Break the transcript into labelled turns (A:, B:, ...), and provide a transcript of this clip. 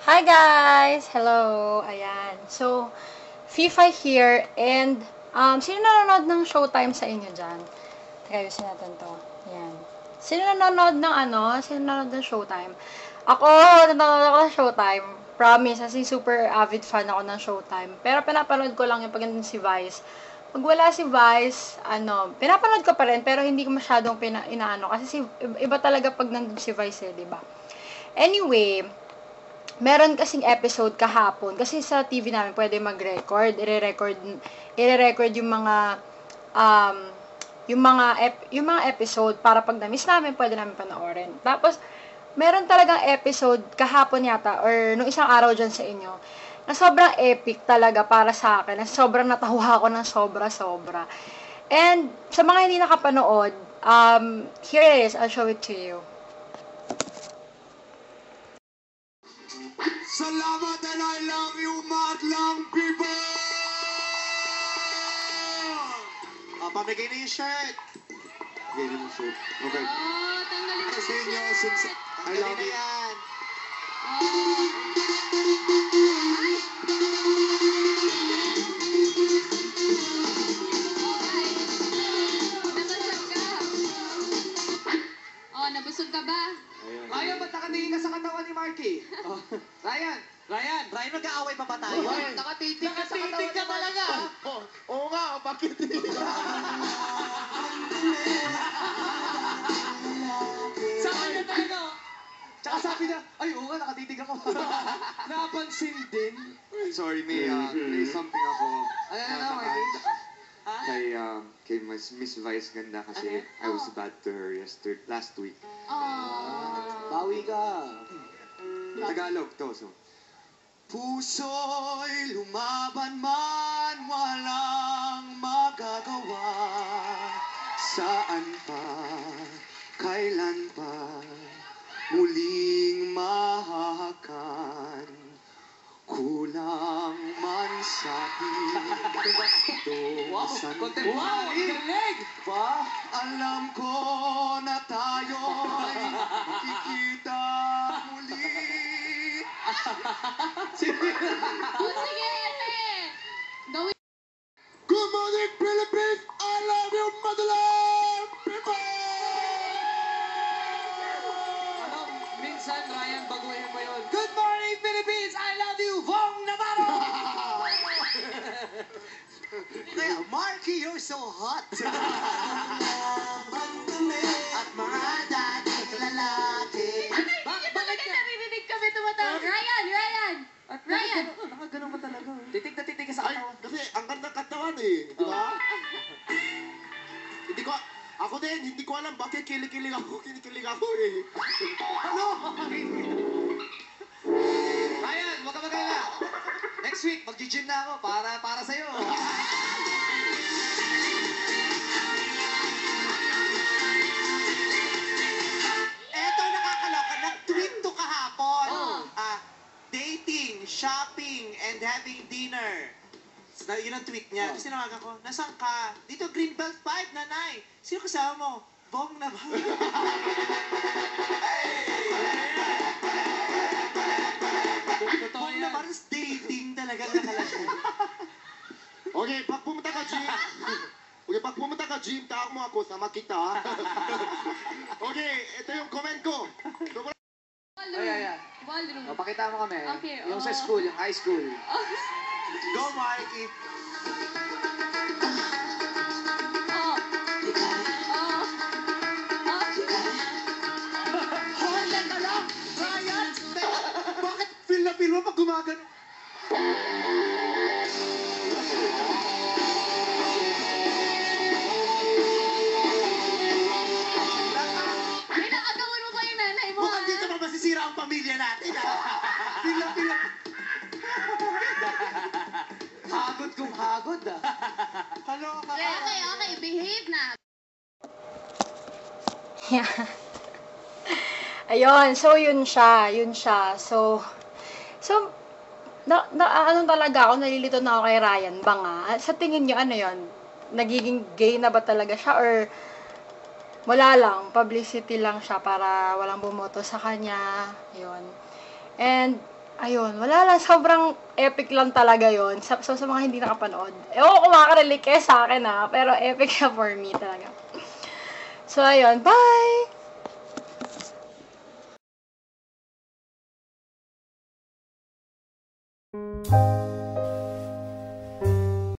A: Hi guys! Hello! Ayan. So, FIFA here and sino nanonood ng Showtime sa inyo dyan? Teka, ayusin natin to. Ayan. Sino nanonood ng Sino nanonood ng Showtime? Ako, nanonood ako ng Showtime. Promise, kasi super avid fan ako ng Showtime. Pero pinapanood ko lang yung pag nandun si Vice. Pag wala si Vice, pinapanood ko pa rin, pero hindi ko masyadong inaano. Kasi iba talaga pag nandun si Vice di ba? Anyway, meron kasing episode kahapon kasi sa TV namin pwede mag-record, i-record um yung mga episode para pag na-miss namin pwede namin panoorin. Tapos meron talagang episode kahapon yata or nung isang araw dyan sa inyo na sobrang epic talaga para sa akin. Na sobrang natawa ako ng sobra-sobra. And sa mga hindi nakapanood, here it is, I'll show it to you.
B: Salamat and I love you, madlang people! Pamigay na yung shirt. Pamigay na yung shirt. Okay.
C: Oh, tanggalin mo
B: Kasi inyo, since I love you. Yan.
C: Nabusog ka ba?
D: Ryan, ba't nakatingin ka sa katawan ni Marky? Ryan, mag-aaway pa ba tayo?
C: Nakatitig ka sa katawan
D: Nakatitig ka talaga.
B: Oo nga, bakit hindi?
D: Sabi niya talaga. Tsaka sabi niya, ay oo nga, nakatitig ako. Napansin din.
B: Sorry, may something ako.
D: Ano na, Marky?
B: Kay Miss Vice ganda kasi I was bad to her last week.
D: Bawi ka.
B: Tagalog to, so. Puso'y lumaban man, walang magagawa. Saan pa, kailan pa, muling mahahakan. Kulang man sa'kin,
D: Contemporary. Galing.
B: pa, alam ko na tayo'y kikita muli.
C: Sige, gawin.
B: Good morning, Philippines! I love you, motherland people!
D: Ano, minsan, Ryan, baguhin mo yun. Good morning, Philippines! I love you, Vong Navarro!
B: Marky, you're so hot! At mga dating lalaki.
C: Bakit naririnig kami tumatawag? Ryan!
D: Nakaganon ba talaga? Titig na titig ka sa
B: Ay,
D: katawan.
B: kasi ang ganda katawan eh, di ba? Ako din, hindi ko alam bakit kinikilig ako eh. Ano?
D: Ryan, huwag ka mag-alala. Next week, mag-gym na ako para sa'yo.
B: Eto nakakaloka, nag-tweet to kahapon.
C: Oh.
B: Dating, shopping, and having dinner. Yun ang tweet niya. Tapos sinawagan ko, nasaan ka? Dito, Greenbelt 5, nanay. Sino kasama mo? Bong naman.
D: Totoo
B: Bong
D: yan.
B: naman, dating talaga nakalagay. Okay, pag pumunta ka, gym, taak mo ako, sama kita. Okay, ito yung comment ko.
C: Ballroom.
D: Pakita mo kami.
C: Okay,
D: Yung sa school, yung high school.
B: Go, Mikey. Hoy, ka lang! Ryan! Bakit feel na feel mo pag gumagano?
C: Pinakagawan mo pa yung nanay mo,
B: Mukhang dito pa masisira ang pamilya natin, ha? Feel na feel na.
D: Hagod kung hagod, ah.
B: Hello,
C: Okay, behave na.
A: Ayun, so yun siya. So talaga ako, nalilito na ako kay Ryan ba nga? Sa tingin niyo ano yun? Nagiging gay na ba talaga siya or wala lang, publicity lang siya para walang bumoto sa kanya, yun. And ayun, wala lang, sobrang epic lang talaga yon. So, sa mga hindi nakapanood, ewan ko kung makaka-relate kayo sa akin pero epic siya for me talaga. So, ayun, bye!